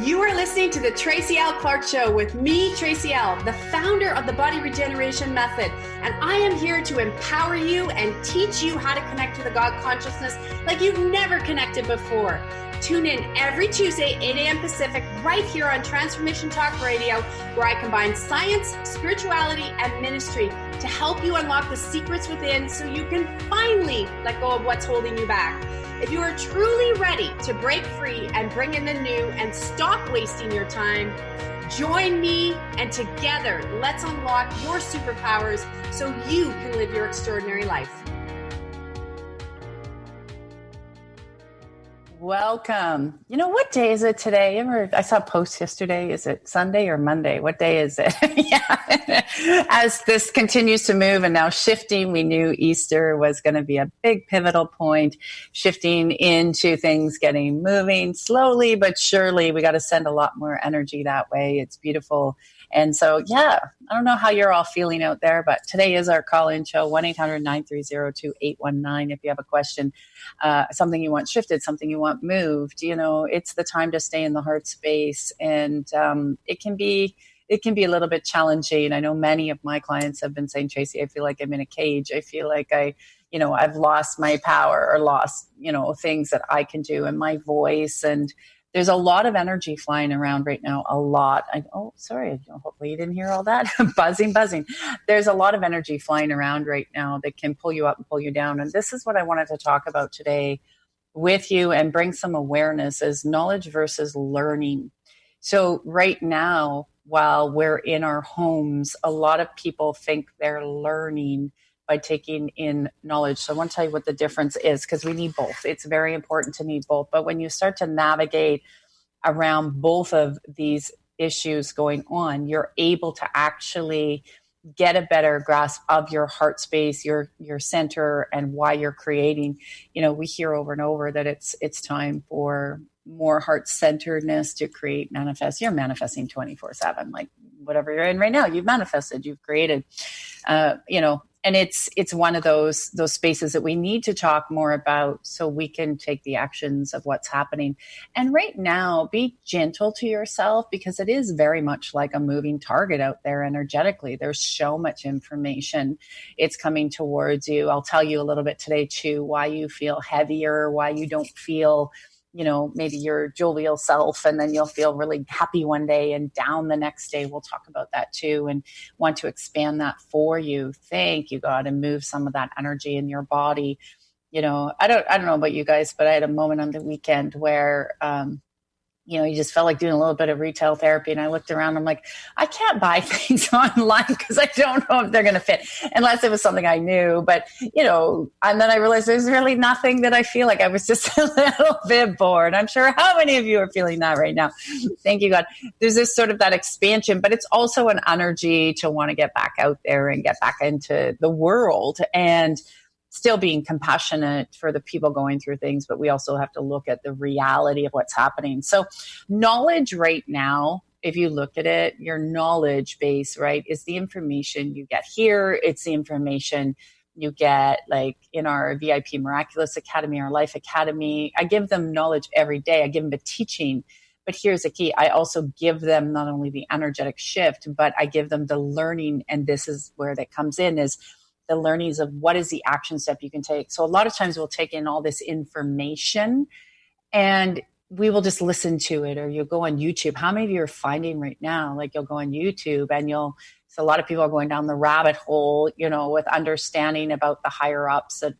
You are listening to the Tracy L. Clark Show with me, Tracy L., the founder of the Body Regeneration Method. And I am here to empower you and teach you how to connect to the God consciousness like you've never connected before. Tune in every Tuesday, 8 a.m. Pacific, right here on Transformation Talk Radio, where I combine science, spirituality, and ministry to help you unlock the secrets within so you can finally let go of what's holding you back. If you are truly ready to break free and bring in the new and stop wasting your time, join me and together let's unlock your superpowers so you can live your extraordinary life. Welcome. You know, what day is it today? I saw a post yesterday. Is it Sunday or Monday? What day is it? Yeah. As this continues to move and now shifting, we knew Easter was going to be a big pivotal point, shifting into things getting moving slowly, but surely. We got to send a lot more energy that way. It's beautiful. And so, yeah, I don't know how you're all feeling out there, but today is our call-in show, 1-800-930-2819. If you have a question, something you want shifted, something you want moved, you know, it's the time to stay in the heart space. And it can be a little bit challenging. I know many of my clients have been saying, Tracy, I feel like I'm in a cage. I feel like I've lost my power or lost, things that I can do and my voice. And there's a lot of energy flying around right now, a lot. Sorry, hopefully you didn't hear all that. buzzing. There's a lot of energy flying around right now that can pull you up and pull you down. And this is what I wanted to talk about today with you and bring some awareness is knowledge versus learning. So right now, while we're in our homes, a lot of people think they're learning by taking in knowledge. So I want to tell you what the difference is because we need both. It's very important to need both. But when you start to navigate around both of these issues going on, you're able to actually get a better grasp of your heart space, your center, and why you're creating. We hear over and over that it's time for more heart-centeredness to create, manifest. You're manifesting 24/7, like whatever you're in right now, you've manifested, you've created, and it's one of those spaces that we need to talk more about so we can take the actions of what's happening. And right now, be gentle to yourself because it is very much like a moving target out there energetically. There's so much information. It's coming towards you. I'll tell you a little bit today too, why you feel heavier, why you don't feel maybe your jovial self, and then you'll feel really happy one day and down the next day. We'll talk about that too and want to expand that for you. Thank you, God, and move some of that energy in your body. I don't know about you guys, but I had a moment on the weekend where, you just felt like doing a little bit of retail therapy. And I looked around, I'm like, I can't buy things online because I don't know if they're going to fit unless it was something I knew. But, and then I realized there's really nothing that I feel like. I was just a little bit bored. I'm sure how many of you are feeling that right now? Thank you, God. There's this sort of that expansion, but it's also an energy to want to get back out there and get back into the world and still being compassionate for the people going through things, but we also have to look at the reality of what's happening. So knowledge right now, if you look at it, your knowledge base, right, is the information you get here. It's the information you get like in our VIP Miraculous Academy, our Life Academy. I give them knowledge every day. I give them a teaching. But here's the key. I also give them not only the energetic shift, but I give them the learning. And this is where that comes in is the learnings of what is the action step you can take. So a lot of times we'll take in all this information and we will just listen to it, or you'll go on YouTube. How many of you are finding right now, like you'll go on YouTube and so a lot of people are going down the rabbit hole, with understanding about the higher ups that,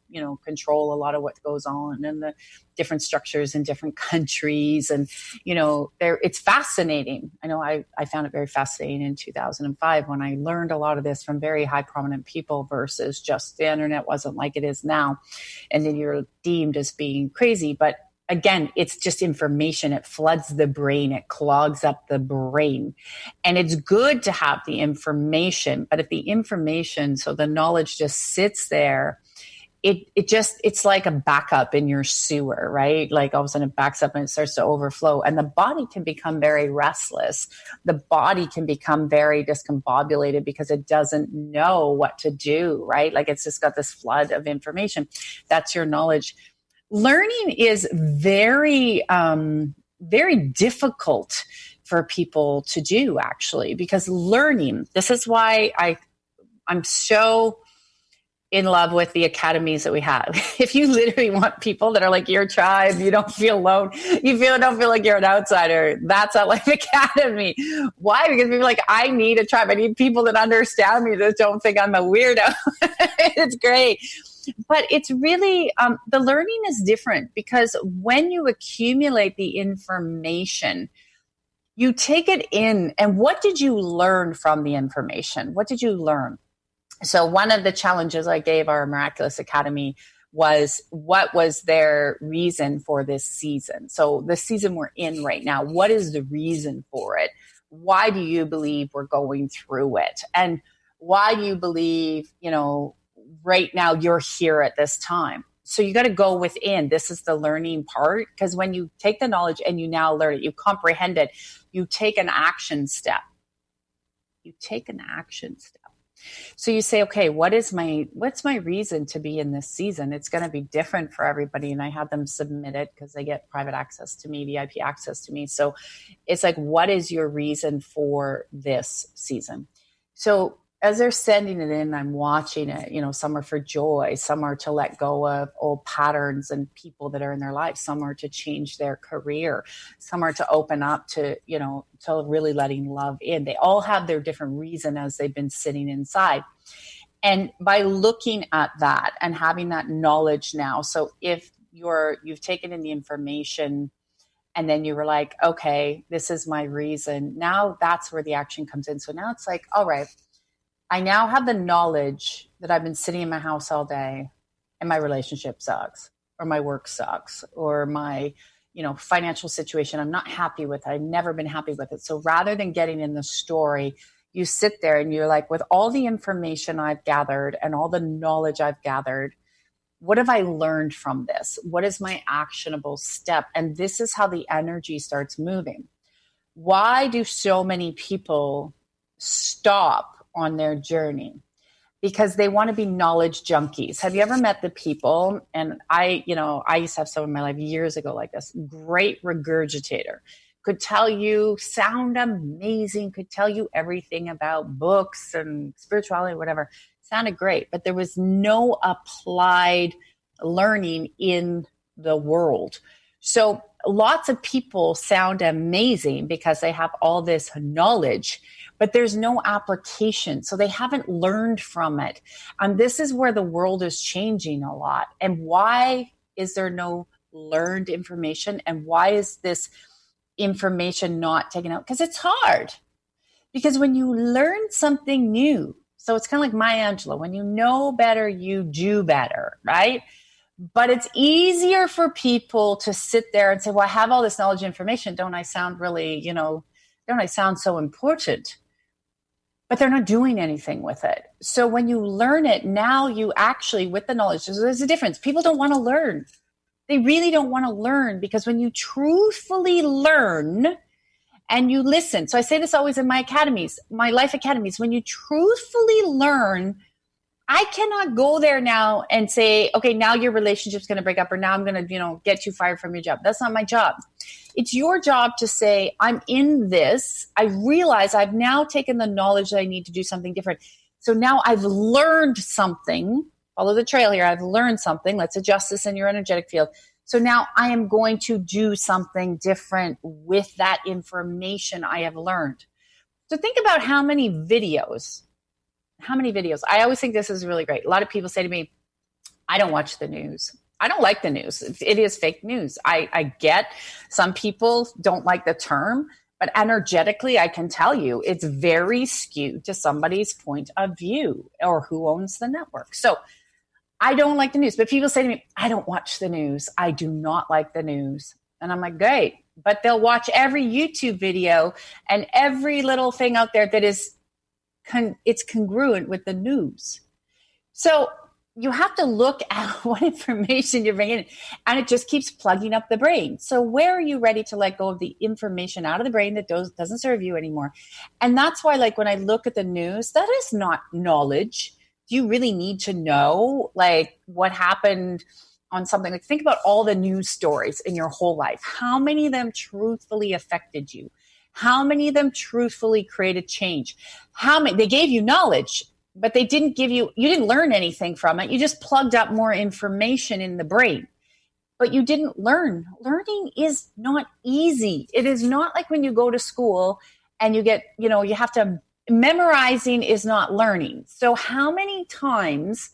control a lot of what goes on and the different structures in different countries. And, it's fascinating. I know I found it very fascinating in 2005 when I learned a lot of this from very high prominent people versus just the internet wasn't like it is now. And then you're deemed as being crazy. But again, it's just information. It floods the brain. It clogs up the brain. And it's good to have the information, but if the information, so the knowledge just sits there, it's like a backup in your sewer, right? Like all of a sudden it backs up and it starts to overflow and the body can become very restless. The body can become very discombobulated because it doesn't know what to do, right? Like it's just got this flood of information. That's your knowledge. Learning is very very difficult for people to do, actually, because learning, this is why I'm so in love with the academies that we have. If you literally want people that are like your tribe, you don't feel alone, don't feel like you're an outsider, that's at Life Academy. Why? Because people are like, I need a tribe. I need people that understand me, that don't think I'm a weirdo. It's great. But it's really, the learning is different, because when you accumulate the information, you take it in. And what did you learn from the information? What did you learn? So one of the challenges I gave our Miraculous Academy was, what was their reason for this season? So the season we're in right now, what is the reason for it? Why do you believe we're going through it? And why do you believe, right now you're here at this time? So you got to go within. This is the learning part, because when you take the knowledge and you now learn it, you comprehend it, you take an action step. So you say, okay, what's my reason to be in this season? It's going to be different for everybody. And I have them submit it, because they get private access to me, VIP access to me. So it's like, what is your reason for this season? So as they're sending it in, I'm watching it. Some are for joy, some are to let go of old patterns and people that are in their life, some are to change their career, some are to open up to really letting love in. They all have their different reason as they've been sitting inside. And by looking at that and having that knowledge now, so if you've taken in the information and then you were like, okay, this is my reason, now that's where the action comes in. So now it's like, all right, I now have the knowledge that I've been sitting in my house all day and my relationship sucks, or my work sucks, or my, financial situation, I'm not happy with it. I've never been happy with it. So rather than getting in the story, you sit there and you're like, with all the information I've gathered and all the knowledge I've gathered, what have I learned from this? What is my actionable step? And this is how the energy starts moving. Why do so many people stop on their journey? Because they want to be knowledge junkies. Have you ever met the people? And I used to have someone in my life years ago like this, great regurgitator, could tell you, sound amazing, could tell you everything about books and spirituality, whatever, sounded great, but there was no applied learning in the world. So lots of people sound amazing because they have all this knowledge, but there's no application. So they haven't learned from it. And this is where the world is changing a lot. And why is there no learned information? And why is this information not taken out? Because it's hard. Because when you learn something new, so it's kind of like Maya Angelou, when you know better, you do better, right? But it's easier for people to sit there and say, well, I have all this knowledge and information. Don't I sound really, don't I sound so important? But they're not doing anything with it. So when you learn it, now you actually, with the knowledge, there's a difference. People don't want to learn. They really don't want to learn, because when you truthfully learn and you listen, so I say this always in my academies, my life academies, when you truthfully learn, I cannot go there now and say, okay, now your relationship's going to break up, or now I'm going to, get you fired from your job. That's not my job. It's your job to say, I'm in this. I realize I've now taken the knowledge that I need to do something different. So now I've learned something. Follow the trail here. I've learned something. Let's adjust this in your energetic field. So now I am going to do something different with that information I have learned. So think about how many videos. I always think this is really great. A lot of people say to me, I don't watch the news. I don't like the news. It is fake news. I get some people don't like the term, but energetically, I can tell you it's very skewed to somebody's point of view or who owns the network. So I don't like the news, but people say to me, I don't watch the news. I do not like the news. And I'm like, great. But they'll watch every YouTube video and every little thing out there that is it's congruent with the news. So you have to look at what information you're bringing in, and it just keeps plugging up the brain. So where are you ready to let go of the information out of the brain that doesn't serve you anymore? And that's why, like, when I look at the news, that is not knowledge. Do you really need to know, like, what happened on something, like think about all the news stories in your whole life. How many of them truthfully affected you? How many of them truthfully created change? How many, they gave you knowledge, but they didn't give you, you didn't learn anything from it. You just plugged up more information in the brain, but you didn't learn. Learning is not easy. It is not like when you go to school and you get, you have to, memorizing is not learning. So how many times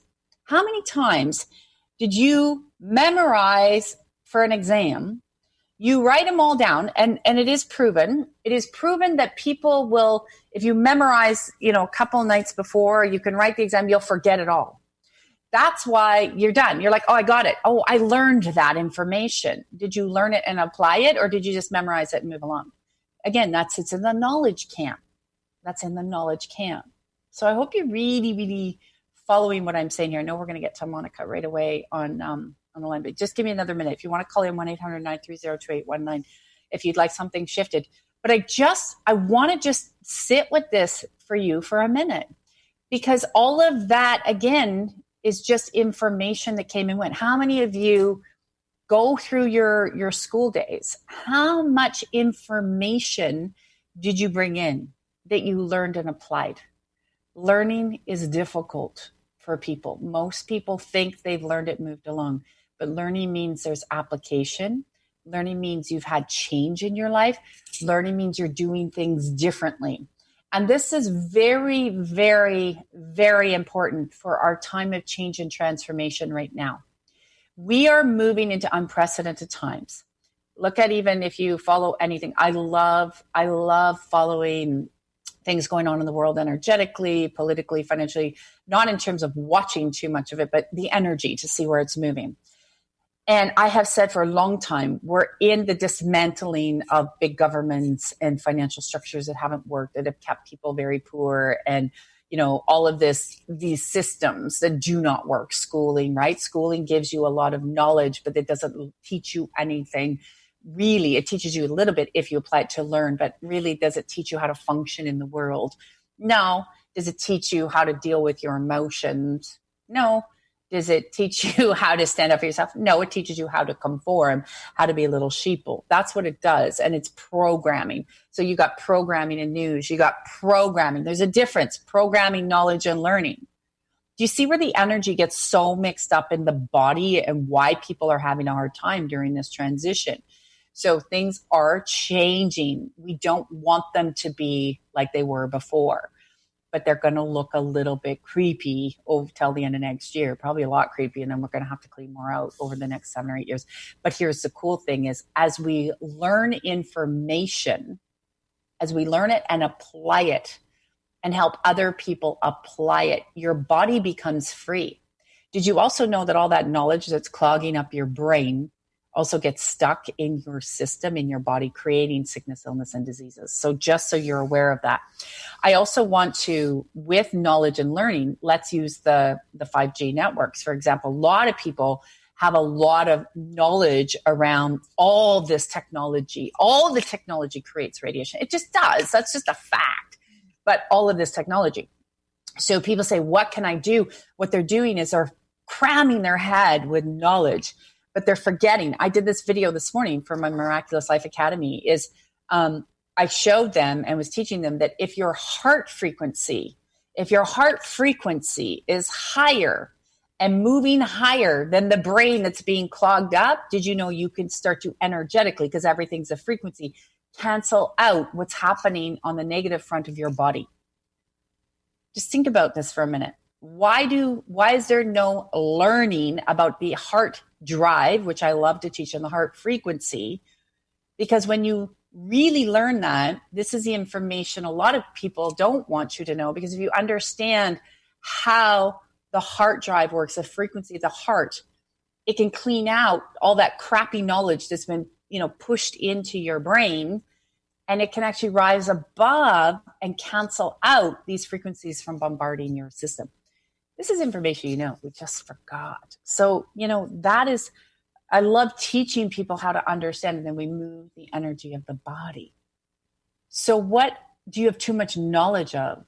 did you memorize for an exam? You write them all down, and it is proven that people will, if you memorize, a couple nights before you can write the exam, you'll forget it all. That's why you're done. You're like, oh, I got it. Oh, I learned that information. Did you learn it and apply it, or did you just memorize it and move along? Again, it's in the knowledge camp. That's in the knowledge camp. So I hope you're really, really following what I'm saying here. I know we're going to get to Monica right away on the line, but just give me another minute. If you want to call in 1-800-930-2819, if you'd like something shifted. But I want to just sit with this for you for a minute, because all of that, again, is just information that came and went. How many of you go through your school days? How much information did you bring in that you learned and applied? Learning is difficult for people. Most people think they've learned it, moved along. But learning means there's application. Learning means you've had change in your life. Learning means you're doing things differently. And this is very, very, very important for our time of change and transformation right now. We are moving into unprecedented times. Look at, even if you follow anything, I love following things going on in the world energetically, politically, financially, not in terms of watching too much of it, but the energy to see where it's moving. And I have said for a long time, we're in the dismantling of big governments and financial structures that haven't worked, that have kept people very poor, and all of these systems that do not work. Schooling, right? Schooling gives you a lot of knowledge, but it doesn't teach you anything. Really, it teaches you a little bit if you apply it to learn, but really, does it teach you how to function in the world? No. Does it teach you how to deal with your emotions? No. Does it teach you how to stand up for yourself? No, it teaches you how to conform, how to be a little sheeple. That's what it does. And it's programming. So you got programming and news. You got programming. There's a difference. Programming, knowledge, and learning. Do you see where the energy gets so mixed up in the body and why people are having a hard time during this transition? So things are changing. We don't want them to be like they were before, but they're going to look a little bit creepy till the end of next year, probably a lot creepy. And then we're going to have to clean more out over the next 7 or 8 years. But here's the cool thing is, as we learn information, as we learn it and apply it and help other people apply it, your body becomes free. Did you also know that all that knowledge that's clogging up your brain also gets stuck in your system, in your body, creating sickness, illness, and diseases? So just so you're aware of that. I also want to, with knowledge and learning, let's use the 5G networks. For example, a lot of people have a lot of knowledge around all this technology. All the technology creates radiation. It just does. That's just a fact. But all of this technology. So people say, what can I do? What they're doing is they're cramming their head with knowledge, but they're forgetting. I did this video this morning for my Miraculous Life Academy. I showed them and was teaching them that if your heart frequency is higher and moving higher than the brain that's being clogged up, did you know you can start to energetically, because everything's a frequency, cancel out what's happening on the negative front of your body? Just think about this for a minute. Why is there no learning about the heart drive, which I love to teach, and the heart frequency? Because when you really learn that, this is the information a lot of people don't want you to know, because if you understand how the heart drive works, the frequency of the heart, it can clean out all that crappy knowledge that's been, pushed into your brain, and it can actually rise above and cancel out these frequencies from bombarding your system. This is information we just forgot. So, I love teaching people how to understand, and then we move the energy of the body. So what do you have too much knowledge of?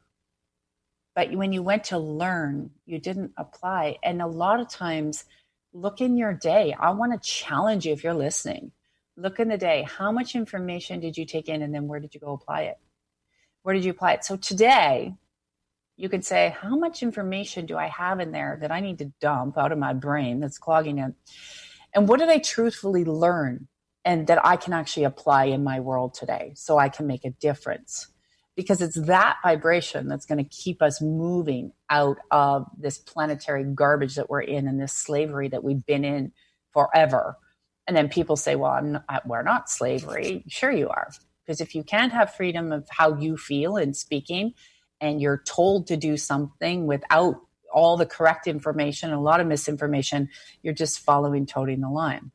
But when you went to learn, you didn't apply. And a lot of times look in your day. I want to challenge you if you're listening. Look in the day. How much information did you take in, and then where did you go apply it? Where did you apply it? So today, you can say, how much information do I have in there that I need to dump out of my brain that's clogging it? And what did I truthfully learn and that I can actually apply in my world today so I can make a difference? Because it's that vibration that's going to keep us moving out of this planetary garbage that we're in and this slavery that we've been in forever. And then people say, well, we're not slavery. Sure you are. Because if you can't have freedom of how you feel in speaking, and you're told to do something without all the correct information, a lot of misinformation, you're just toting the line.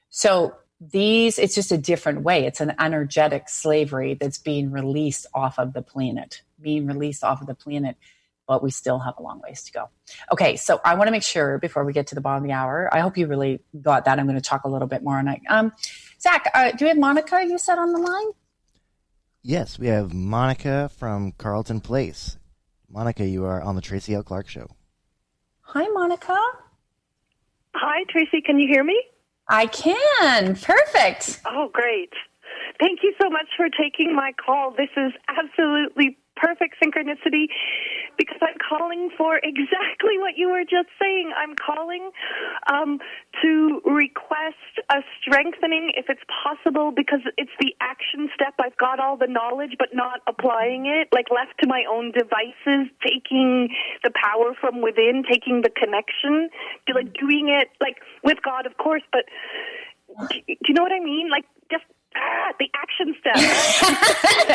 So it's just a different way. It's an energetic slavery that's being released off of the planet, but we still have a long ways to go. Okay, so I want to make sure before we get to the bottom of the hour, I hope you really got that. I'm going to talk a little bit more on it. Zach, do we have Monica, you said, on the line? Yes, we have Monica from Carlton Place. Monica, you are on the Tracy L. Clark Show. Hi, Monica. Hi, Tracy. Can you hear me? I can. Perfect. Oh, great. Thank you so much for taking my call. This is absolutely perfect synchronicity because I'm calling for exactly what you were just saying. I'm calling to request a strengthening if it's possible because it's the action step. I've got all the knowledge but not applying it, like left to my own devices, taking the power from within, taking the connection, like doing it like with God, of course, but do you know what I mean? Like just the action step.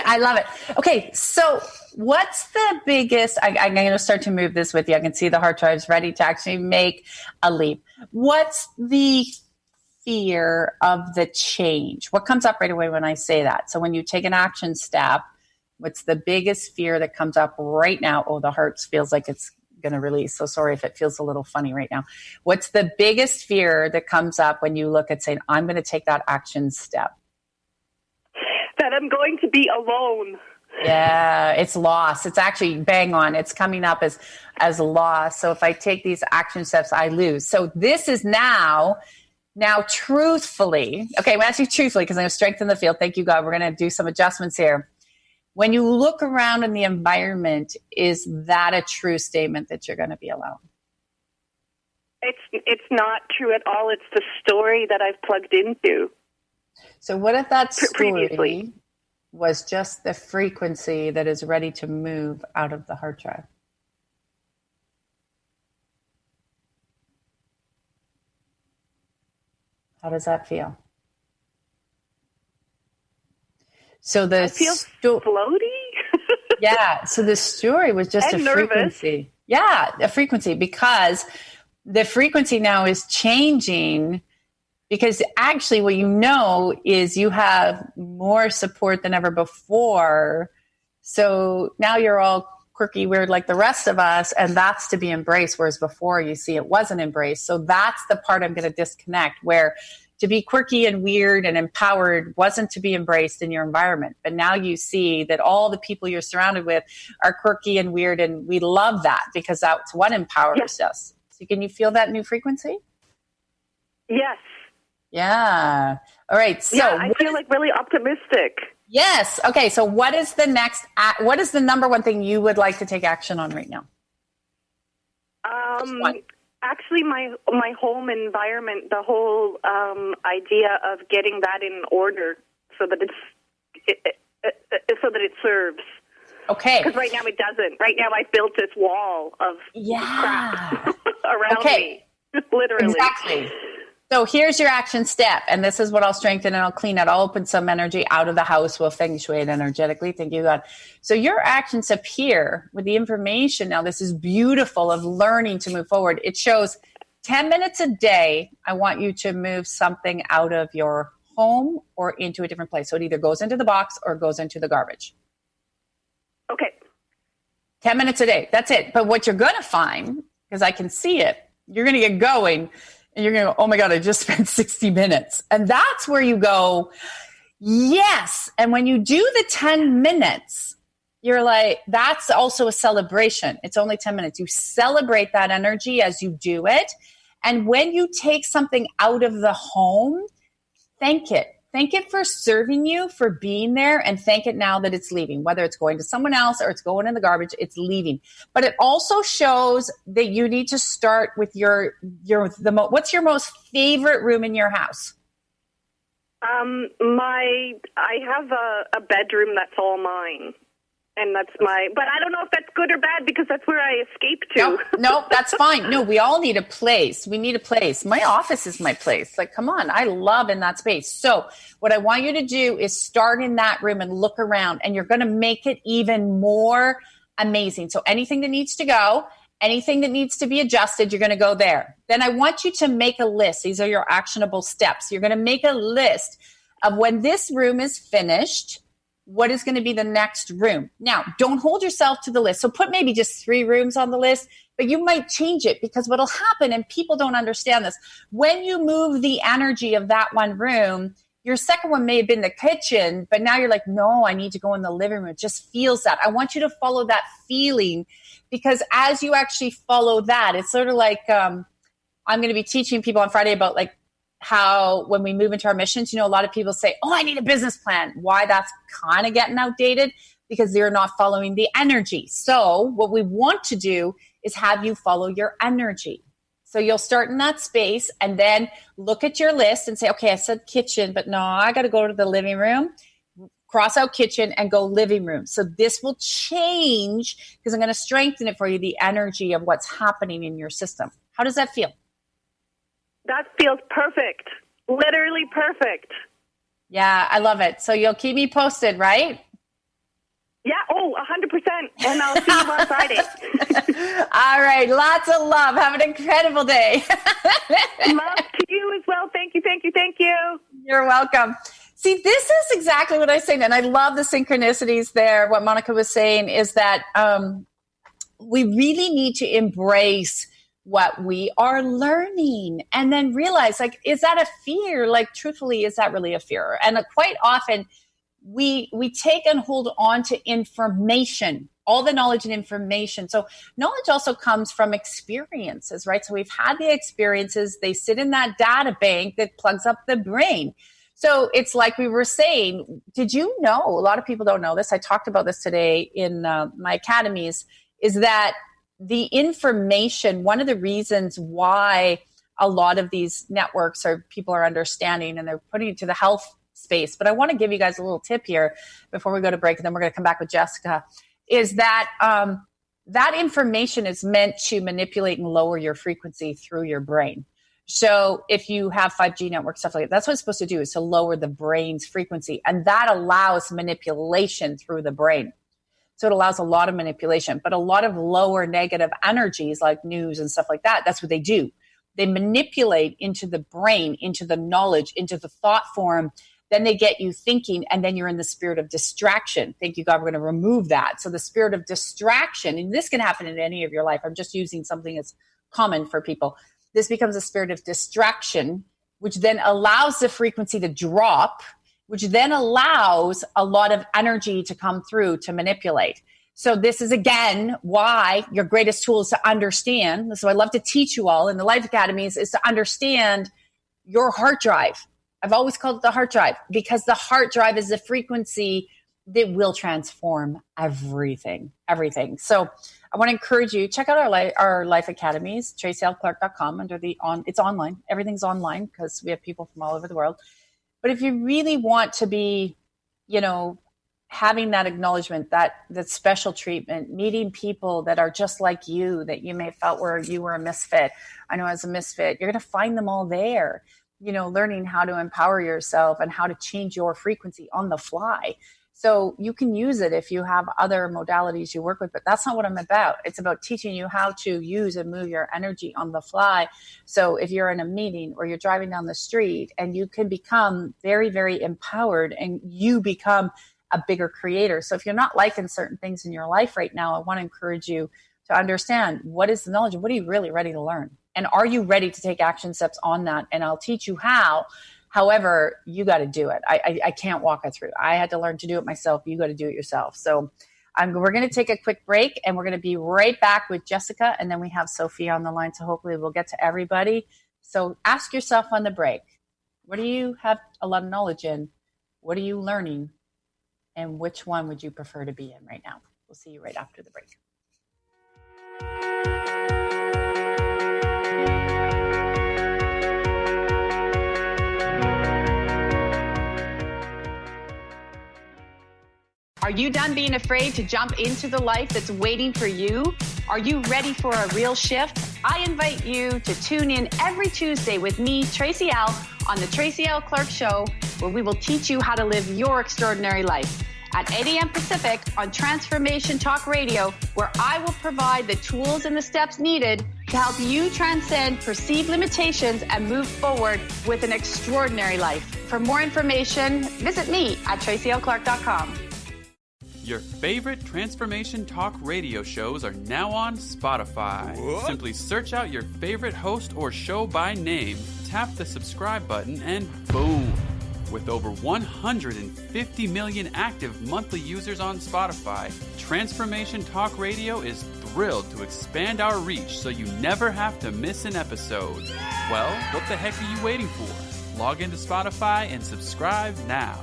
I love it. Okay, so what's the biggest, I'm going to start to move this with you. I can see the heart drive's ready to actually make a leap. What's the fear of the change? What comes up right away when I say that? So when you take an action step, what's the biggest fear that comes up right now? Oh, the heart feels like it's going to release. So sorry if it feels a little funny right now. What's the biggest fear that comes up when you look at saying, I'm going to take that action step? That I'm going to be alone. Yeah, it's loss. It's actually bang on. It's coming up as loss. So if I take these action steps, I lose. So this is now truthfully, okay, I'm asking truthfully because I'm going to strengthen the field. Thank you, God. We're going to do some adjustments here. When you look around in the environment, is that a true statement that you're going to be alone? It's not true at all. It's the story that I've plugged into. So what if that story previously was just the frequency that is ready to move out of the hard drive? How does that feel? So I feel floaty. Yeah. So the story was just and a nervous. frequency. Yeah, a frequency, because the frequency now is changing. Because actually what you know is you have more support than ever before. So now you're all quirky, weird like the rest of us, and that's to be embraced, whereas before you see it wasn't embraced. So that's the part I'm going to disconnect, where to be quirky and weird and empowered wasn't to be embraced in your environment. But now you see that all the people you're surrounded with are quirky and weird, and we love that because that's what empowers us. So can you feel that new frequency? Yes. Yeah. All right. So yeah, I feel like really optimistic. Yes. Okay. So what is the what is the number one thing you would like to take action on right now? Actually, my home environment, the whole idea of getting that in order so that it serves. Okay. Because right now it doesn't. Right now I've built this wall of crap around me. Literally. Exactly. So here's your action step, and this is what I'll strengthen and I'll clean out. I'll open some energy out of the house. We'll feng shui it energetically. Thank you, God. So your action step here with the information now, this is beautiful of learning to move forward. It shows 10 minutes a day. I want you to move something out of your home or into a different place. So it either goes into the box or goes into the garbage. Okay. 10 minutes a day. That's it. But what you're going to find, because I can see it, you're going to get going. And you're going to go, oh my God, I just spent 60 minutes. And that's where you go, yes. And when you do the 10 minutes, you're like, that's also a celebration. It's only 10 minutes. You celebrate that energy as you do it. And when you take something out of the home, thank it. Thank it for serving you, for being there, and thank it now that it's leaving. Whether it's going to someone else or it's going in the garbage, it's leaving. But it also shows that you need to start with what's your most favorite room in your house? I have a bedroom that's all mine. And that's but I don't know if that's good or bad because that's where I escape to. No, that's fine. No, we all need a place. We need a place. My office is my place. Like, come on. I love in that space. So what I want you to do is start in that room and look around, and you're going to make it even more amazing. So anything that needs to go, anything that needs to be adjusted, you're going to go there. Then I want you to make a list. These are your actionable steps. You're going to make a list of when this room is finished, what is going to be the next room. Now, don't hold yourself to the list. So put maybe just 3 rooms on the list, but you might change it because what'll happen, and people don't understand this, when you move the energy of that one room, your second one may have been the kitchen, but now you're like, no, I need to go in the living room. It just feels that. I want you to follow that feeling, because as you actually follow that, it's sort of like, I'm going to be teaching people on Friday about like how when we move into our missions, a lot of people say, oh, I need a business plan. Why? That's kind of getting outdated because they're not following the energy. So what we want to do is have you follow your energy. So you'll start in that space and then look at your list and say, okay, I said kitchen, but no, I got to go to the living room, cross out kitchen and go living room. So this will change because I'm going to strengthen it for you, the energy of what's happening in your system. How does that feel? That feels perfect. Literally perfect. Yeah, I love it. So you'll keep me posted, right? Yeah, 100%. And I'll see you on Friday. All right. Lots of love. Have an incredible day. Love to you as well. Thank you, thank you, thank you. You're welcome. See, this is exactly what I was saying. And I love the synchronicities there. What Monica was saying is that we really need to embrace what we are learning and then realize, like, is that a fear? Like, truthfully, is that really a fear? And quite often we take and hold on to information, all the knowledge and information. So knowledge also comes from experiences, right? So we've had the experiences, they sit in that data bank that plugs up the brain. So it's like we were saying, did you know, a lot of people don't know this, I talked about this today in my academies, is that the information, one of the reasons why a lot of these networks people are understanding and they're putting it to the health space. But I want to give you guys a little tip here before we go to break, and then we're going to come back with Jessica, is that that information is meant to manipulate and lower your frequency through your brain. So if you have 5G network, stuff like that, that's what it's supposed to do, is to lower the brain's frequency. And that allows manipulation through the brain. So it allows a lot of manipulation, but a lot of lower negative energies like news and stuff like that, that's what they do. They manipulate into the brain, into the knowledge, into the thought form. Then they get you thinking, and then you're in the spirit of distraction. Thank you, God, we're going to remove that. So the spirit of distraction, and this can happen in any of your life. I'm just using something that's common for people. This becomes a spirit of distraction, which then allows the frequency to drop, which then allows a lot of energy to come through to manipulate. So this is, again, why your greatest tool is to understand. So I love to teach you all in the Life Academies, is to understand your heart drive. I've always called it the heart drive, because the heart drive is the frequency that will transform everything. So I want to encourage you, check out our Life Academies, TracyLClark.com, it's online. Everything's online because we have people from all over the world. But if you really want to be, having that acknowledgement, that special treatment, meeting people that are just like you, that you may have felt you were a misfit. I know as a misfit, you're going to find them all there, learning how to empower yourself and how to change your frequency on the fly. So you can use it if you have other modalities you work with, but that's not what I'm about. It's about teaching you how to use and move your energy on the fly. So if you're in a meeting or you're driving down the street, and you can become very, very empowered, and you become a bigger creator. So if you're not liking certain things in your life right now, I want to encourage you to understand, what is the knowledge and what are you really ready to learn? And are you ready to take action steps on that? And I'll teach you how. However, you got to do it. I can't walk it through. I had to learn to do it myself. You got to do it yourself. So We're going to take a quick break, and we're going to be right back with Jessica, and then we have Sophia on the line, so hopefully we'll get to everybody. So ask yourself on the break, what do you have a lot of knowledge in? What are you learning? And which one would you prefer to be in right now? We'll see you right after the break. Are you done being afraid to jump into the life that's waiting for you? Are you ready for a real shift? I invite you to tune in every Tuesday with me, Tracy L, on the Tracy L. Clark Show, where we will teach you how to live your extraordinary life. At 8 a.m. Pacific on Transformation Talk Radio, where I will provide the tools and the steps needed to help you transcend perceived limitations and move forward with an extraordinary life. For more information, visit me at tracylclark.com. Your favorite Transformation Talk radio shows are now on Spotify. What? Simply search out your favorite host or show by name, tap the subscribe button, and boom! With over 150 million active monthly users on Spotify, Transformation Talk Radio is thrilled to expand our reach so you never have to miss an episode. Well, what the heck are you waiting for? Log into Spotify and subscribe now.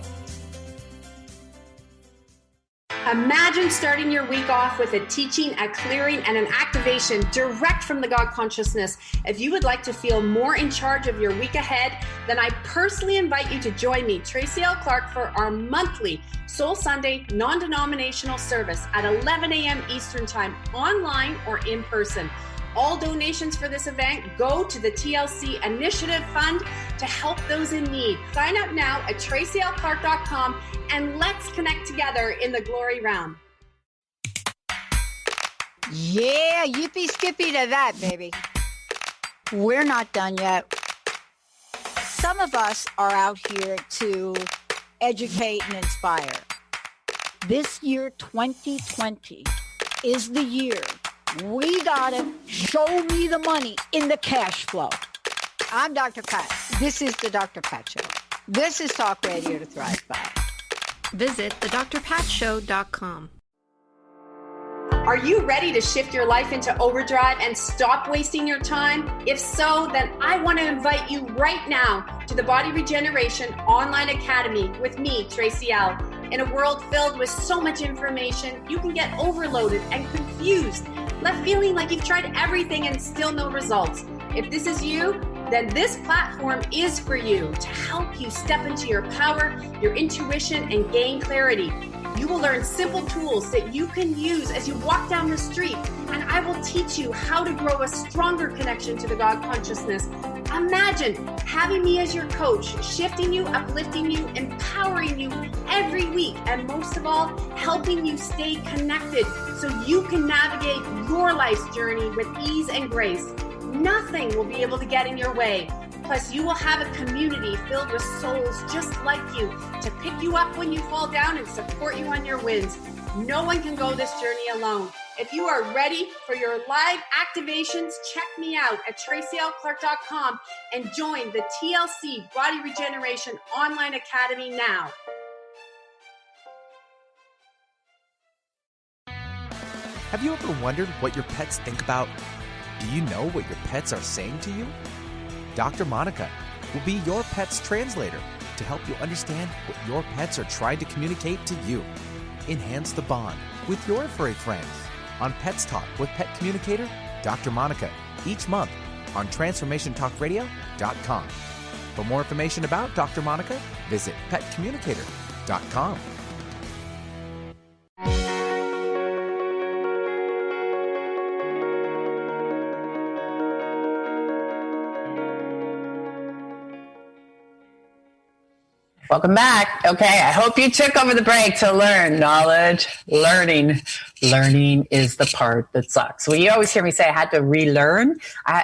Imagine starting your week off with a teaching, a clearing, and an activation direct from the God Consciousness. If you would like to feel more in charge of your week ahead, then I personally invite you to join me, Tracy L. Clark, for our monthly Soul Sunday non-denominational service at 11 a.m. Eastern Time, online or in person. All donations for this event go to the TLC Initiative Fund to help those in need. Sign up now at tracylclark.com and let's connect together in the glory realm. Yeah, yippee skippy to that, baby. We're not done yet. Some of us are out here to educate and inspire. This year, 2020, is the year we gotta show me the money in the cash flow. I'm Dr. Pat. This is the Dr. Pat Show. This is Talk Radio to Thrive By. Visit thedrpatshow.com. Are you ready to shift your life into overdrive and stop wasting your time? If so, then I want to invite you right now to the Body Regeneration Online Academy with me, Tracy L. In a world filled with so much information, you can get overloaded and confused, left feeling like you've tried everything and still no results. If this is you, then this platform is for you to help you step into your power, your intuition, and gain clarity. You will learn simple tools that you can use as you walk down the street, and I will teach you how to grow a stronger connection to the God consciousness. Imagine having me as your coach, shifting you, uplifting you, empowering you every week, and most of all, helping you stay connected so you can navigate your life's journey with ease and grace. Nothing will be able to get in your way. Plus, you will have a community filled with souls just like you to pick you up when you fall down and support you on your wins. No one can go this journey alone. If you are ready for your live activations, check me out at tracylclark.com and join the TLC Body Regeneration Online Academy now. Have you ever wondered what your pets think about? Do you know what your pets are saying to you? Dr. Monica will be your pet's translator to help you understand what your pets are trying to communicate to you. Enhance the bond with your furry friends on Pets Talk with Pet Communicator Dr. Monica each month on TransformationTalkRadio.com. For more information about Dr. Monica, visit PetCommunicator.com. Welcome back. Okay, I hope you took over the break to learn knowledge, learning. Learning is the part that sucks. Well, you always hear me say I had to relearn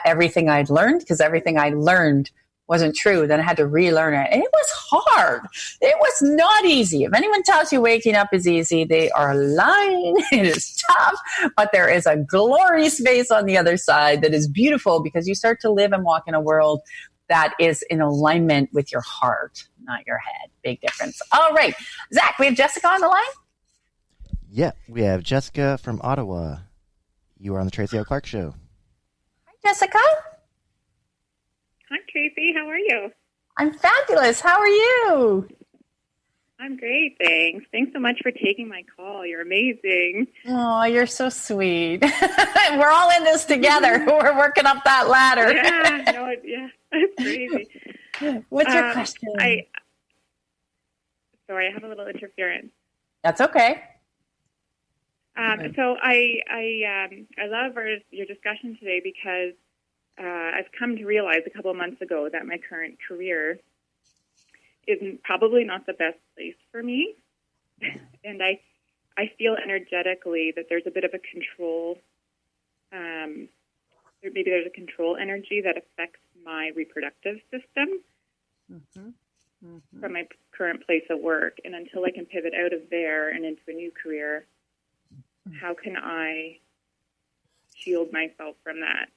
everything I'd learned because everything I learned wasn't true. Then I had to relearn it. And it was hard. It was not easy. If anyone tells you waking up is easy, they are lying. It is tough, but there is a glorious face on the other side that is beautiful because you start to live and walk in a world that is in alignment with your heart, not your head. Big difference. All right. Zach, we have Jessica on the line? Yeah, we have Jessica from Ottawa. You are on the Tracy L. Clark Show. Hi, Jessica. Hi, Tracy. How are you? I'm fabulous. How are you? I'm great, thanks. Thanks so much for taking my call. You're amazing. Oh, you're so sweet. We're all in this together. We're working up that ladder. Yeah, it's crazy. What's your question? Sorry, I have a little interference. That's okay. So I love your discussion today because I've come to realize a couple of months ago that my current career isn't probably not the best place for me. And I feel energetically that there's a bit of a control, maybe there's a control energy that affects my reproductive system from my current place of work. And until I can pivot out of there and into a new career, how can I shield myself from that?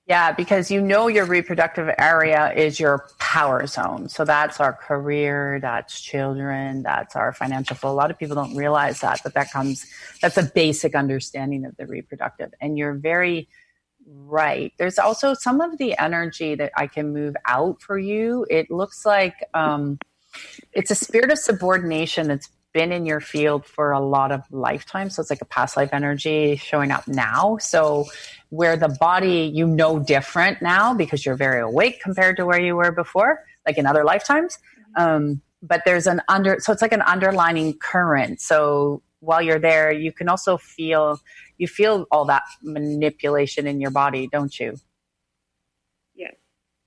Yeah, because your reproductive area is your power zone. So that's our career, that's children, that's our financial flow. A lot of people don't realize that, but that's a basic understanding of the reproductive. And you're very right. There's also some of the energy that I can move out for you. It looks like it's a spirit of subordination that's been in your field for a lot of lifetimes. So it's like a past life energy showing up now. So where the body, different now because you're very awake compared to where you were before, like in other lifetimes. But there's so it's like an underlining current. So while you're there, you can also feel all that manipulation in your body, don't you? Yes.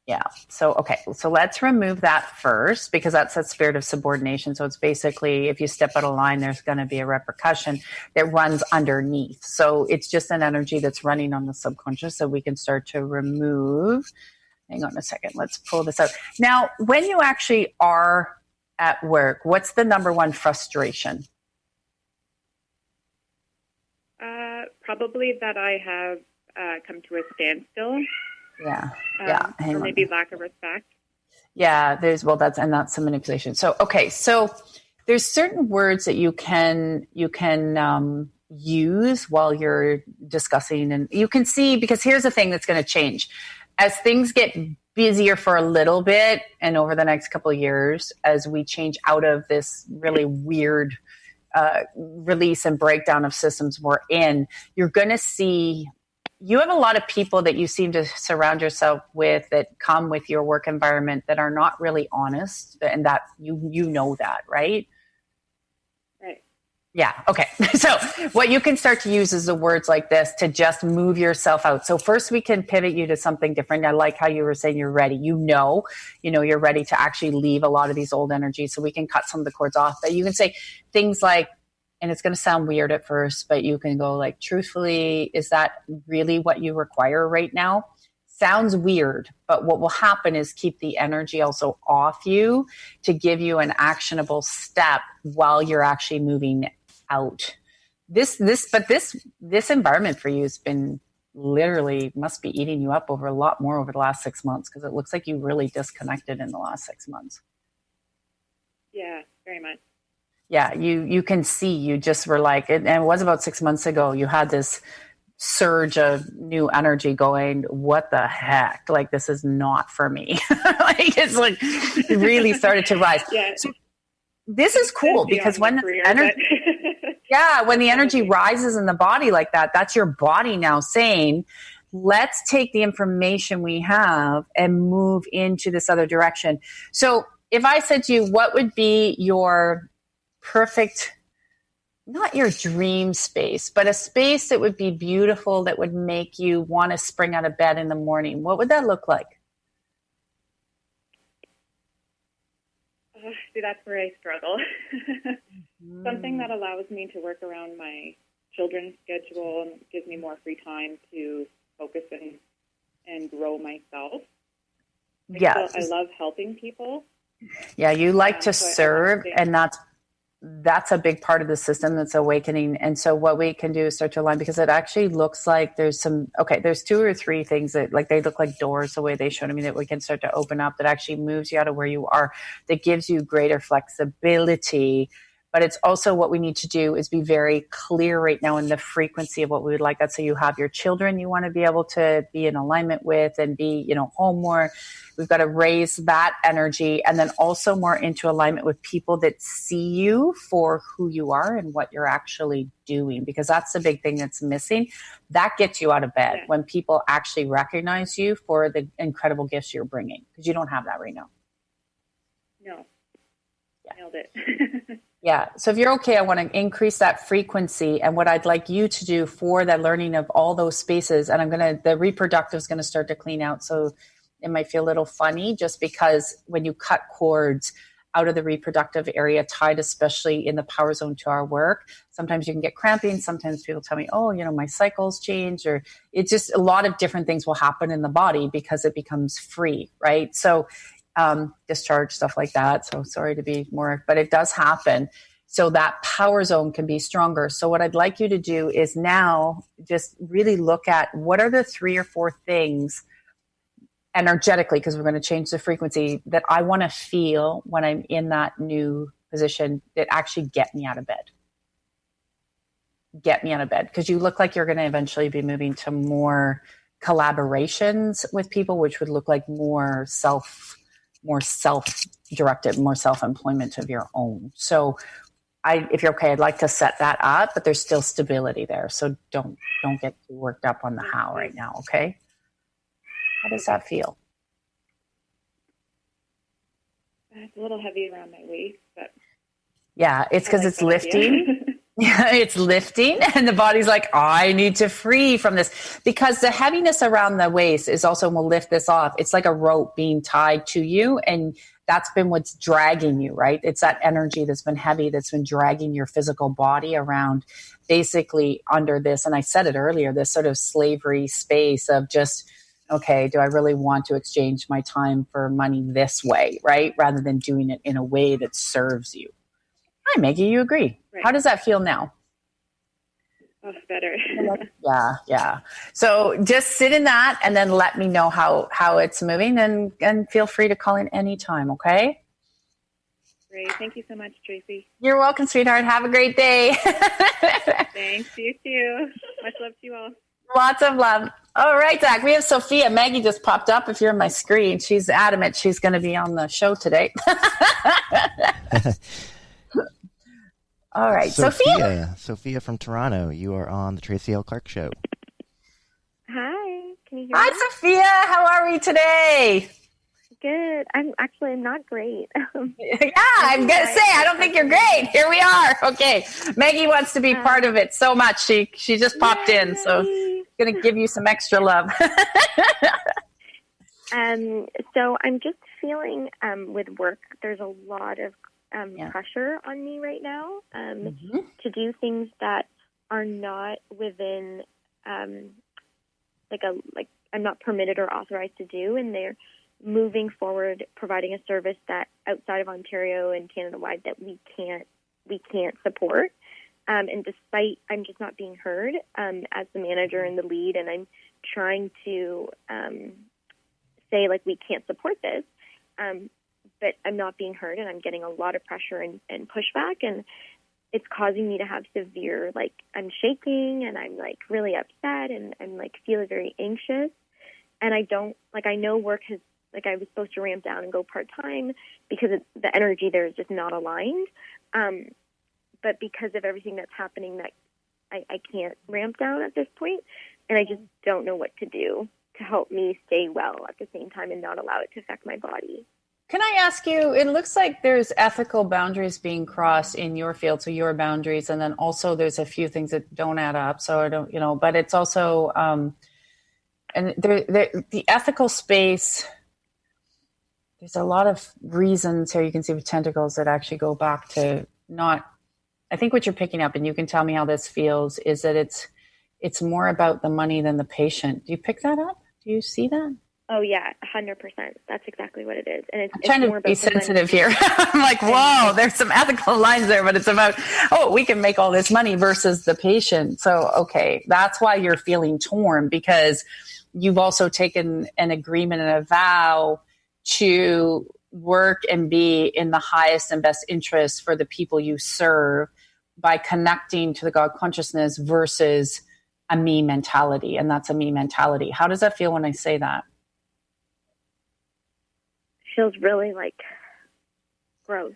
Yeah. So, okay. So let's remove that first because that's that spirit of subordination. So it's basically, if you step out of line, there's going to be a repercussion that runs underneath. So it's just an energy that's running on the subconscious. So we can start to remove. Hang on a second. Let's pull this out. Now, when you actually are at work, what's the number one frustration? Probably that I have come to a standstill. Yeah. Or maybe lack of respect. Yeah, that's some manipulation. So, okay. So there's certain words that you can use while you're discussing, and you can see, because here's the thing that's going to change. As things get busier for a little bit and over the next couple of years, as we change out of this really weird release and breakdown of systems we're in, you're going to see you have a lot of people that you seem to surround yourself with that come with your work environment that are not really honest, and that you know that, right? Right. Yeah. Okay. So what you can start to use is the words like this to just move yourself out. So first we can pivot you to something different. I like how you were saying you're ready. You're ready to actually leave a lot of these old energies. So we can cut some of the cords off. But you can say things like, and it's going to sound weird at first, but you can go like, truthfully, is that really what you require right now? Sounds weird, but what will happen is keep the energy also off you to give you an actionable step while you're actually moving out. This environment for you has been literally must be eating you up a lot more over the last 6 months, because it looks like you really disconnected in the last 6 months. Yeah, very much. Yeah, you can see, you just were like, and it was about 6 months ago, you had this surge of new energy going, what the heck? Like, this is not for me. It really started to rise. Yeah. So this is cool because when the energy, when the energy rises in the body like that, that's your body now saying, let's take the information we have and move into this other direction. So if I said to you, what would be your perfect, not your dream space, but a space that would be beautiful, that would make you want to spring out of bed in the morning, what would that look like? See, that's where I struggle. Something that allows me to work around my children's schedule and gives me more free time to focus and grow myself. Yes. I love helping people. Yeah, you like to serve, and that's a big part of the system that's awakening. And so what we can do is start to align, because it actually looks like there's 2 or 3 things that, like, they look like doors the way they showed me, that we can start to open up, that actually moves you out of where you are, that gives you greater flexibility, But it's also what we need to do is be very clear right now in the frequency of what we would like. That's so you have your children you want to be able to be in alignment with and be, home more. We've got to raise that energy, and then also more into alignment with people that see you for who you are and what you're actually doing, because that's the big thing that's missing. That gets you out of bed when people actually recognize you for the incredible gifts you're bringing, because you don't have that right now. No. Nailed it. Yeah. So if you're okay, I want to increase that frequency. And what I'd like you to do for the learning of all those spaces, and the reproductive is going to start to clean out. So it might feel a little funny just because when you cut cords out of the reproductive area, tied especially in the power zone to our work, sometimes you can get cramping. Sometimes people tell me, oh, my cycles change, or it's just a lot of different things will happen in the body because it becomes free, right? So discharge, stuff like that. So sorry to be more, but it does happen. So that power zone can be stronger. So what I'd like you to do is now just really look at what are the 3 or 4 things energetically, because we're going to change the frequency, that I want to feel when I'm in that new position that actually get me out of bed. Get me out of bed. Because you look like you're going to eventually be moving to more collaborations with people, which would look like more self-directed, more self-employment of your own. So if you're okay, I'd like to set that up, but there's still stability there. So don't get too worked up on the how right now. Okay. How does that feel? It's a little heavy around my waist, but yeah, it's because it's lifting. Yeah, it's lifting, and the body's like, I need to free from this, because the heaviness around the waist is also, we'll lift this off. It's like a rope being tied to you, and that's been what's dragging you, right? It's that energy that's been heavy, that's been dragging your physical body around, basically under this. And I said it earlier, this sort of slavery space of just, okay, do I really want to exchange my time for money this way, right? Rather than doing it in a way that serves you. Hi, Maggie, you agree. Right. How does that feel now? Oh, better. Yeah. So just sit in that and then let me know how it's moving, and feel free to call in anytime, okay? Great. Thank you so much, Tracy. You're welcome, sweetheart. Have a great day. Thanks. You too. Much love to you all. Lots of love. All right, Zach. We have Sophia. Maggie just popped up. If you're on my screen, she's adamant she's going to be on the show today. All right, Sophia. Sophia from Toronto. You are on the Tracy L. Clark Show. Hi. Can you hear me? Hi, Sophia. How are we today? Good. I'm not great. Yeah, I'm going to say, I don't think you're great. Here we are. Okay. Maggie wants to be part of it so much. She just popped in, so going to give you some extra love. So I'm just feeling with work, there's a lot of pressure on me right now to do things that are not within I'm not permitted or authorized to do, and they're moving forward, providing a service that outside of Ontario and Canada-wide that we can't support. And despite I'm just not being heard as the manager and the lead, and I'm trying to say we can't support this, but I'm not being heard, and I'm getting a lot of pressure and pushback, and it's causing me to have severe I'm shaking, and I'm really upset, and I'm feel very anxious, and I know work has. I was supposed to ramp down and go part-time because the energy there is just not aligned. But because of everything that's happening, that I can't ramp down at this point, and I just don't know what to do to help me stay well at the same time and not allow it to affect my body. Can I ask you, it looks like there's ethical boundaries being crossed in your field, so your boundaries, and then also there's a few things that don't add up, so I don't, but it's also, and the ethical space, there's a lot of reasons here you can see with tentacles that actually go back to I think what you're picking up, and you can tell me how this feels, is that it's more about the money than the patient. Do you pick that up? Do you see that? Oh yeah, 100%. That's exactly what it is. And I'm trying to be sensitive here. I'm like, whoa, there's some ethical lines there, but it's about, we can make all this money versus the patient. So, okay, that's why you're feeling torn, because you've also taken an agreement and a vow to work and be in the highest and best interest for the people you serve by connecting to the God consciousness versus a me mentality. And that's a me mentality. How does that feel when I say that? Feels really like gross.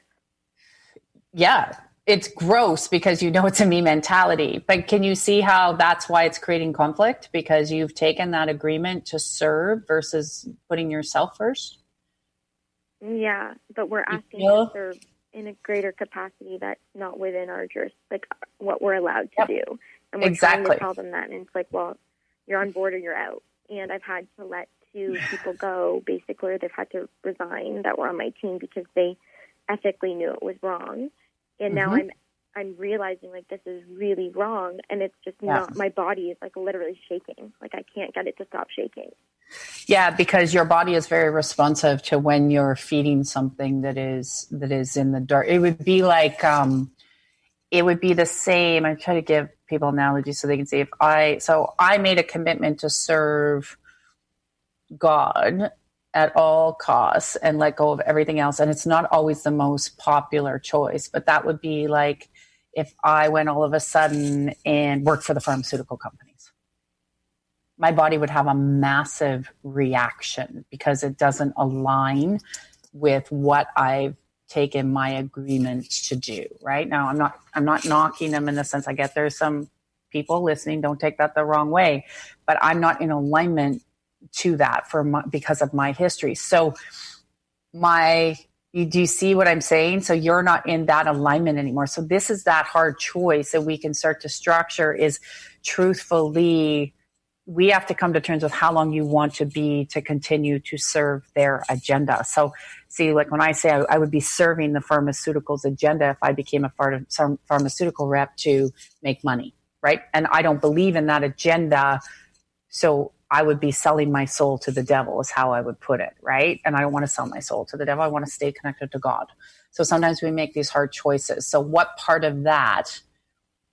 Yeah, it's gross because you know it's a me mentality. But can you see how that's why it's creating conflict? Because you've taken that agreement to serve versus putting yourself first? Yeah, but we're asking to serve in a greater capacity that's not within our like what we're allowed to do. And we're trying to tell them that, and it's like, well, you're on board or you're out. And I've had to let 2 people go, basically, or they've had to resign that were on my team because they ethically knew it was wrong. And now I'm realizing, like, this is really wrong, and it's just not, my body is, like, literally shaking. Like, I can't get it to stop shaking. Yeah, because your body is very responsive to when you're feeding something that is in the dark. It would be like, it would be the same. I try to give people analogies so they can see I made a commitment to serve God at all costs and let go of everything else. And it's not always the most popular choice, but that would be like if I went all of a sudden and worked for the pharmaceutical companies. My body would have a massive reaction because it doesn't align with what I've taken my agreement to do. Right now, I'm not knocking them in the sense I get there's some people listening. Don't take that the wrong way, but I'm not in alignment to that because of my history. So do you see what I'm saying? So you're not in that alignment anymore. So this is that hard choice that we can start to structure is truthfully, we have to come to terms with how long you want to be to continue to serve their agenda. So see, like when I say I would be serving the pharmaceuticals agenda if I became a pharmaceutical rep to make money, right? And I don't believe in that agenda. So I would be selling my soul to the devil is how I would put it, right? And I don't want to sell my soul to the devil. I want to stay connected to God. So sometimes we make these hard choices. So what part of that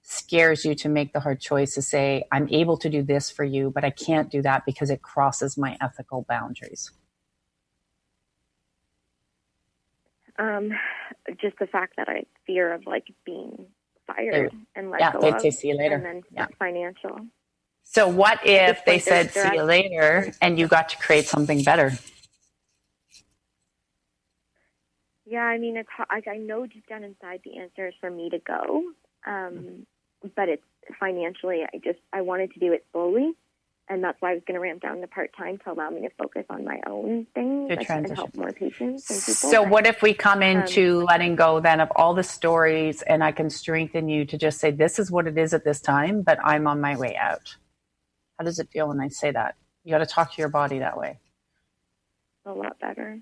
scares you to make the hard choice to say, I'm able to do this for you, but I can't do that because it crosses my ethical boundaries? Just the fact that I fear of like being fired and let go they'd of, say see you later. And then financial. So what if they said see you later and you got to create something better? Yeah, I mean, it's like I know deep down inside the answer is for me to go, but it's financially. I wanted to do it slowly, and that's why I was going to ramp down the part-time to allow me to focus on my own thing and help more patients and people. So what if we come into letting go then of all the stories, and I can strengthen you to just say, this is what it is at this time, but I'm on my way out. How does it feel when I say that? You got to talk to your body that way. A lot better.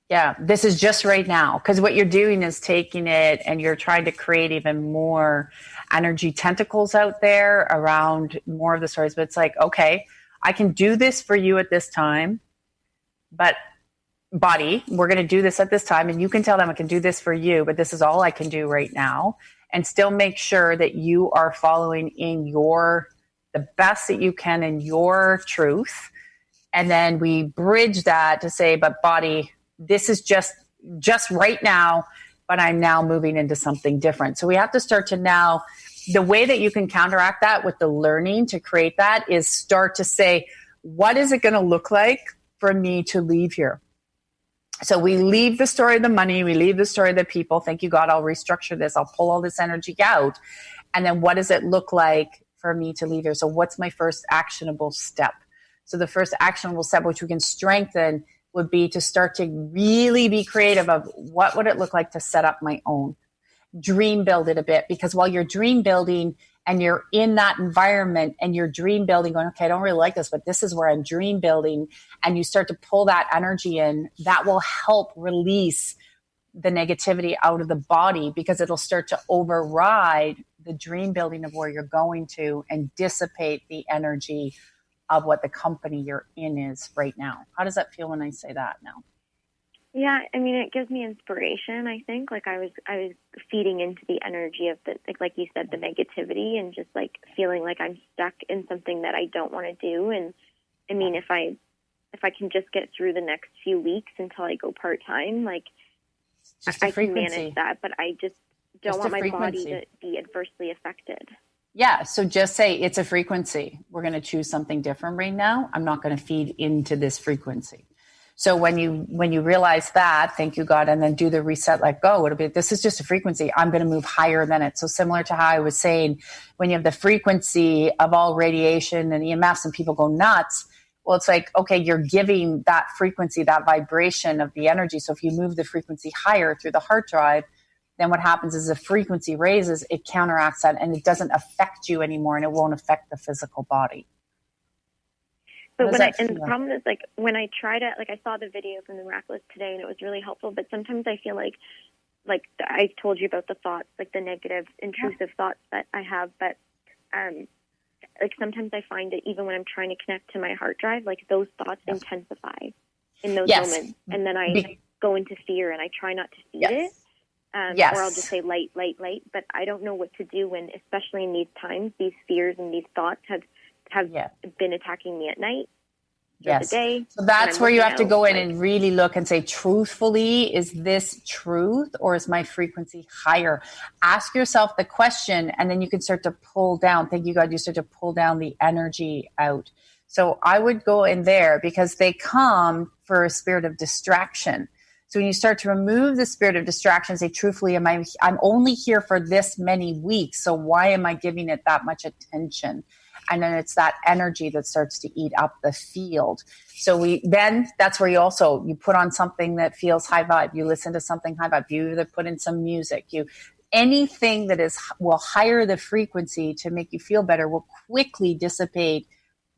Yeah, this is just right now. Because what you're doing is taking it and you're trying to create even more energy tentacles out there around more of the stories. But it's like, okay, I can do this for you at this time. But body, we're going to do this at this time. And you can tell them I can do this for you, but this is all I can do right now. And still make sure that you are following in the best that you can in your truth. And then we bridge that to say, but body, this is just right now, but I'm now moving into something different. So we have to start to now, the way that you can counteract that with the learning to create that is start to say, what is it going to look like for me to leave here? So we leave the story of the money, we leave the story of the people. Thank you, God, I'll restructure this. I'll pull all this energy out. And then what does it look like for me to leave here? So what's my first actionable step? So the first actionable step, which we can strengthen, would be to start to really be creative of what would it look like to set up my own. Dream build it a bit, because while you're dream building and you're in that environment and you're dream building going, okay, I don't really like this, but this is where I'm dream building. And you start to pull that energy in, that will help release the negativity out of the body, because it'll start to override the dream building of where you're going to and dissipate the energy of what the company you're in is right now. How does that feel when I say that now? Yeah, I mean, it gives me inspiration, I think. Like I was feeding into the energy of the, like you said, the negativity, and just like feeling like I'm stuck in something that I don't want to do. And I mean, if I if I can just get through the next few weeks until I go part-time, like I can manage that, but I just don't want my body to be adversely affected. Yeah, so just say it's a frequency. We're going to choose something different right now. I'm not going to feed into this frequency. So when you realize that, thank you, God, and then do the reset, let go, it'll be, this is just a frequency. I'm going to move higher than it. So similar to how I was saying, when you have the frequency of all radiation and EMFs and people go nuts, well, it's like, okay, you're giving that frequency, that vibration of the energy. So if you move the frequency higher through the heart drive, then what happens is the frequency raises, it counteracts that, and it doesn't affect you anymore, and it won't affect the physical body. But the problem is, like, when I try to, like, I saw the video from the Miraculous today, and it was really helpful, but sometimes I feel like I told you about the thoughts, like the negative, intrusive thoughts that I have, but like sometimes I find that even when I'm trying to connect to my heart drive, like those thoughts intensify in those moments, and then I go into fear, and I try not to feed it. Or I'll just say light, but I don't know what to do when, especially in these times, these fears and these thoughts have been attacking me at night, the day. So that's where you have to go in and really look and say, truthfully, is this truth or is my frequency higher? Ask yourself the question, and then you can start to pull down. Thank you, God, you start to pull down the energy out. So I would go in there because they come for a spirit of distraction. So when you start to remove the spirit of distraction, say, truthfully, I'm only here for this many weeks, so why am I giving it that much attention? And then it's that energy that starts to eat up the field. So that's where you put on something that feels high vibe. You listen to something high vibe. You either put in some music. Anything that will higher the frequency to make you feel better will quickly dissipate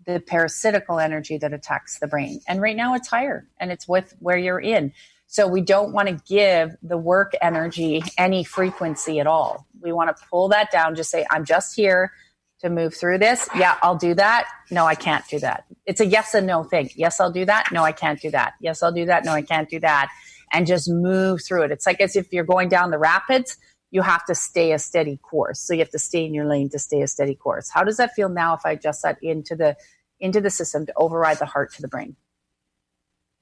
the parasitical energy that attacks the brain. And right now it's higher, and it's with where you're in. So we don't want to give the work energy any frequency at all. We want to pull that down, just say, I'm just here to move through this. Yeah, I'll do that. No, I can't do that. It's a yes and no thing. Yes, I'll do that. No, I can't do that. Yes, I'll do that. No, I can't do that. And just move through it. It's like as if you're going down the rapids, you have to stay a steady course. So you have to stay in your lane to stay a steady course. How does that feel now if I adjust that into the system to override the heart to the brain?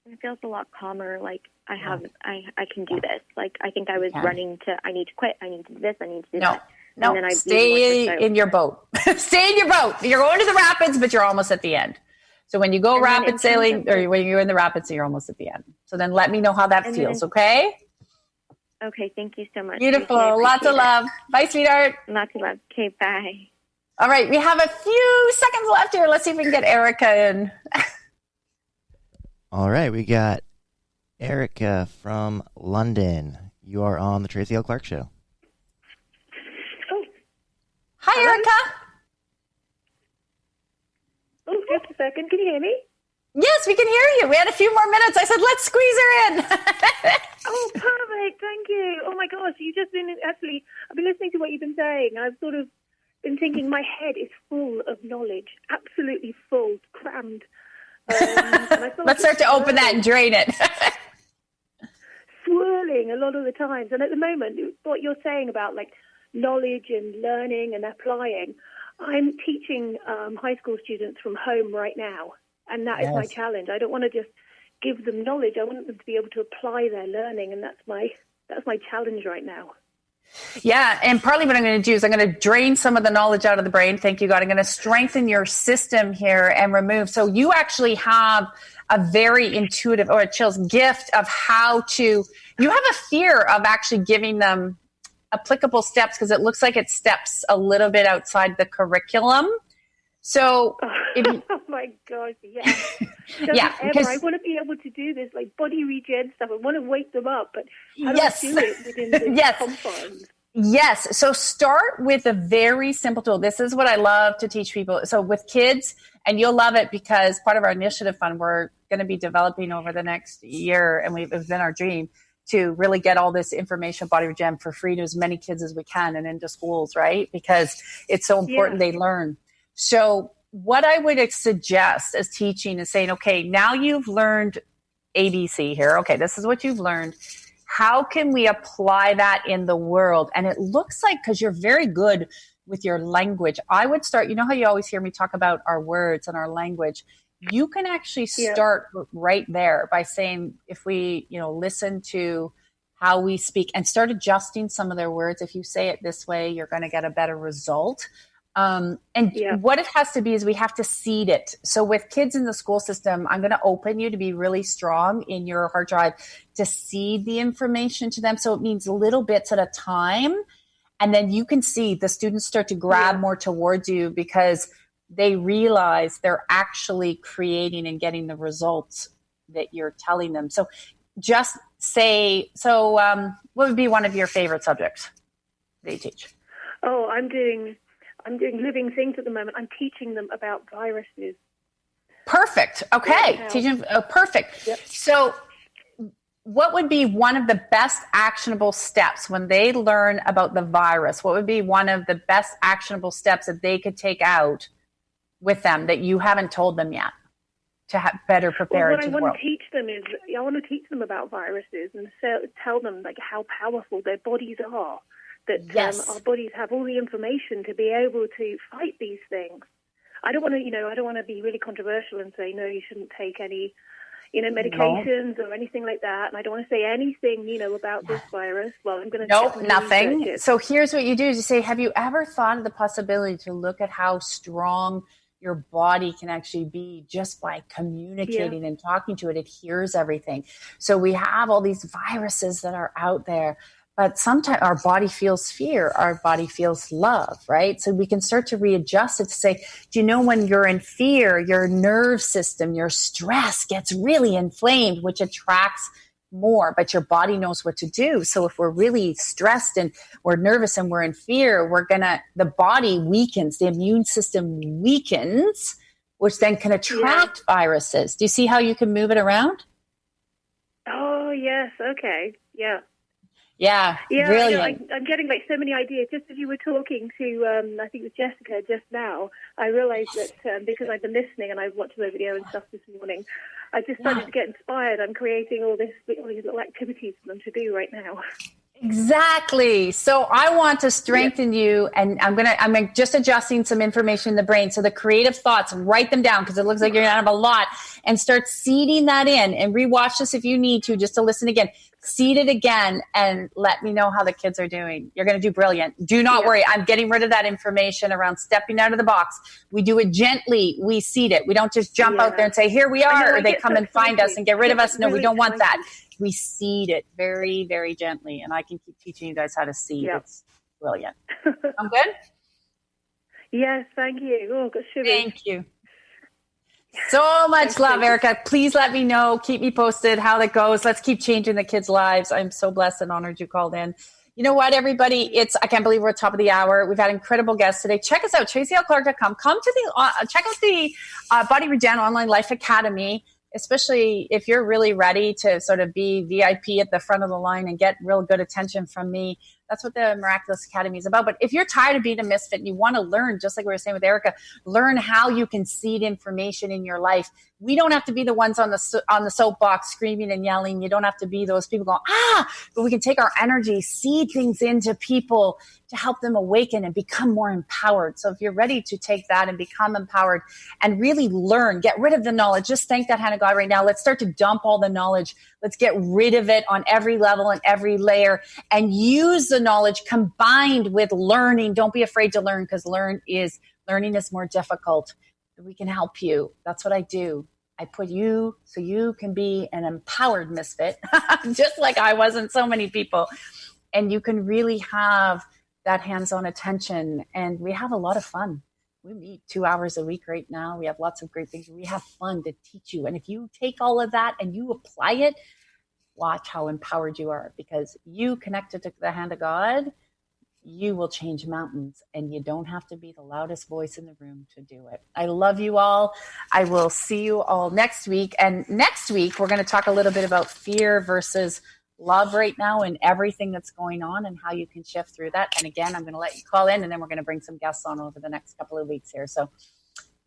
It feels a lot calmer. Like I can do this. Like I think I was running to, I need to quit. I need to do this. I need to do that. No, stay in your boat. Stay in your boat. You're going to the rapids, but you're almost at the end. So when you go rapid sailing, or when you're in the rapids, you're almost at the end. So then let me know how that feels, okay? Okay, thank you so much. Beautiful. Lots of love. Bye, sweetheart. Lots of love. Okay, bye. All right, we have a few seconds left here. Let's see if we can get Erica in. All right, we got Erica from London. You are on the Tracy L. Clark Show. Hi, Erica. Oh, just a second. Can you hear me? Yes, we can hear you. We had a few more minutes. I said, let's squeeze her in. Oh, perfect. Thank you. Oh, my gosh. I've been listening to what you've been saying. I've sort of been thinking my head is full of knowledge, absolutely full, crammed. Let's start to open that and drain it. Swirling a lot of the times. And at the moment, what you're saying about like knowledge and learning and applying, I'm teaching high school students from home right now. And that is my challenge. I don't want to just give them knowledge. I want them to be able to apply their learning. And that's my challenge right now. Yeah, and partly what I'm going to do is I'm going to drain some of the knowledge out of the brain. Thank you, God. I'm going to strengthen your system here and remove. So you actually have a very intuitive, or a chills gift of how to, you have a fear of actually giving them applicable steps because it looks like it steps a little bit outside the curriculum. So, oh my gosh, yeah. I want to be able to do this like body regen stuff. I want to wake them up, but how do I do it within the confines? Yes. So start with a very simple tool. This is what I love to teach people. So with kids, and you'll love it because part of our initiative fund we're going to be developing over the next year, and it's been our dream to really get all this information, body regen, for free to as many kids as we can and into schools, right? Because it's so important they learn. So what I would suggest as teaching is saying, okay, now you've learned ABC here. Okay, this is what you've learned. How can we apply that in the world? And it looks like, because you're very good with your language, I would start, you know how you always hear me talk about our words and our language. you can actually start right there by saying, if we, listen to how we speak and start adjusting some of their words. If you say it this way, you're going to get a better result. What it has to be is we have to seed it. So with kids in the school system, I'm going to open you to be really strong in your hard drive to seed the information to them. So it means little bits at a time. And then you can see the students start to grab more towards you because they realize they're actually creating and getting the results that you're telling them. So just say, what would be one of your favorite subjects they teach? Oh, I'm doing living things at the moment. I'm teaching them about viruses. Perfect. Okay. Teaching. Perfect. Yep. So what would be one of the best actionable steps when they learn about the virus? What would be one of the best actionable steps that they could take out with them that you haven't told them yet to have better prepared? What I want to teach them is, I want to teach them about viruses and tell them like how powerful their bodies are. That our bodies have all the information to be able to fight these things. I don't want to be really controversial and say, no, you shouldn't take any, medications or anything like that. And I don't want to say anything, about this virus. Well, I'm going to... Nope, nothing. So here's what you do is you say, have you ever thought of the possibility to look at how strong your body can actually be just by communicating and talking to it? It hears everything. So we have all these viruses that are out there. But sometimes our body feels fear, our body feels love, right? So we can start to readjust it to say, do you know when you're in fear, your nerve system, your stress gets really inflamed, which attracts more, but your body knows what to do. So if we're really stressed and we're nervous and we're in fear, the body weakens, the immune system weakens, which then can attract viruses. Do you see how you can move it around? Oh, yes. Okay. Yeah. Yeah, brilliant. I'm getting so many ideas. Just as you were talking to, I think it was Jessica just now, I realized that because I've been listening and I've watched the video and stuff this morning, I just started to get inspired. I'm creating all these little activities for them to do right now. Exactly. So I want to strengthen you, and I'm just adjusting some information in the brain. So the creative thoughts, write them down because it looks like you're going to have a lot, and start seeding that in, and rewatch this if you need to, just to listen again. Seed it again and let me know how the kids are doing. You're going to do brilliant. Do not worry. I'm getting rid of that information around stepping out of the box. We do it gently. We seed it. We don't just jump out there and say, here we are, or they come and find us and get rid of us. No, we don't want that. We seed it very, very gently. And I can keep teaching you guys how to seed. It's brilliant. I'm good? Yes, thank you. Oh, good sugar. Thank you. So much love, Erica. Please let me know. Keep me posted how that goes. Let's keep changing the kids' lives. I'm so blessed and honored you called in. You know what, everybody? I can't believe we're at the top of the hour. We've had incredible guests today. Check us out, TracyLClark.com. Come to check out the Body Regen Online Life Academy, especially if you're really ready to sort of be VIP at the front of the line and get real good attention from me. That's what the Miraculous Academy is about. But if you're tired of being a misfit and you want to learn, just like we were saying with Erica, learn how you can seed information in your life. We don't have to be the ones on the soapbox screaming and yelling. You don't have to be those people going, but we can take our energy, seed things into people to help them awaken and become more empowered. So if you're ready to take that and become empowered and really learn, get rid of the knowledge, just thank that hand of God right now. Let's start to dump all the knowledge. Let's get rid of it on every level and every layer and use the knowledge combined with learning. Don't be afraid to learn, because learning is more difficult. We can help you. That's what I do. I put you so you can be an empowered misfit, just like I was and so many people. And you can really have that hands-on attention. And we have a lot of fun. We meet 2 hours a week right now. We have lots of great things. We have fun to teach you. And if you take all of that and you apply it, watch how empowered you are, because you connected to the hand of God, you will change mountains, and you don't have to be the loudest voice in the room to do it. I love you all. I will see you all next week. And next week, we're going to talk a little bit about fear versus love right now and everything that's going on and how you can shift through that. And again, I'm going to let you call in, and then we're going to bring some guests on over the next couple of weeks here. So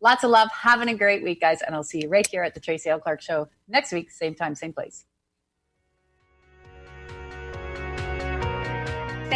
lots of love. Having a great week, guys. And I'll see you right here at the Tracy L. Clark Show next week, same time, same place.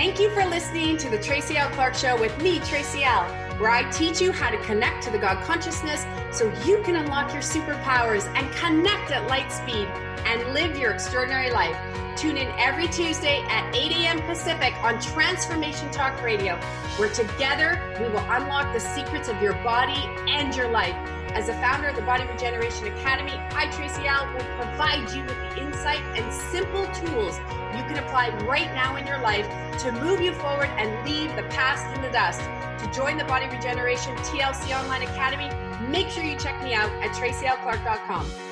Thank you for listening to the Tracy L. Clark Show with me, Tracy L., where I teach you how to connect to the God consciousness so you can unlock your superpowers and connect at light speed and live your extraordinary life. Tune in every Tuesday at 8 a.m. Pacific on Transformation Talk Radio, where together we will unlock the secrets of your body and your life. As the founder of the Body Regeneration Academy, I, Tracy L., will provide you with the insight and simple tools you can apply right now in your life to move you forward and leave the past in the dust. To join the Body Regeneration TLC Online Academy, make sure you check me out at TracyLClark.com.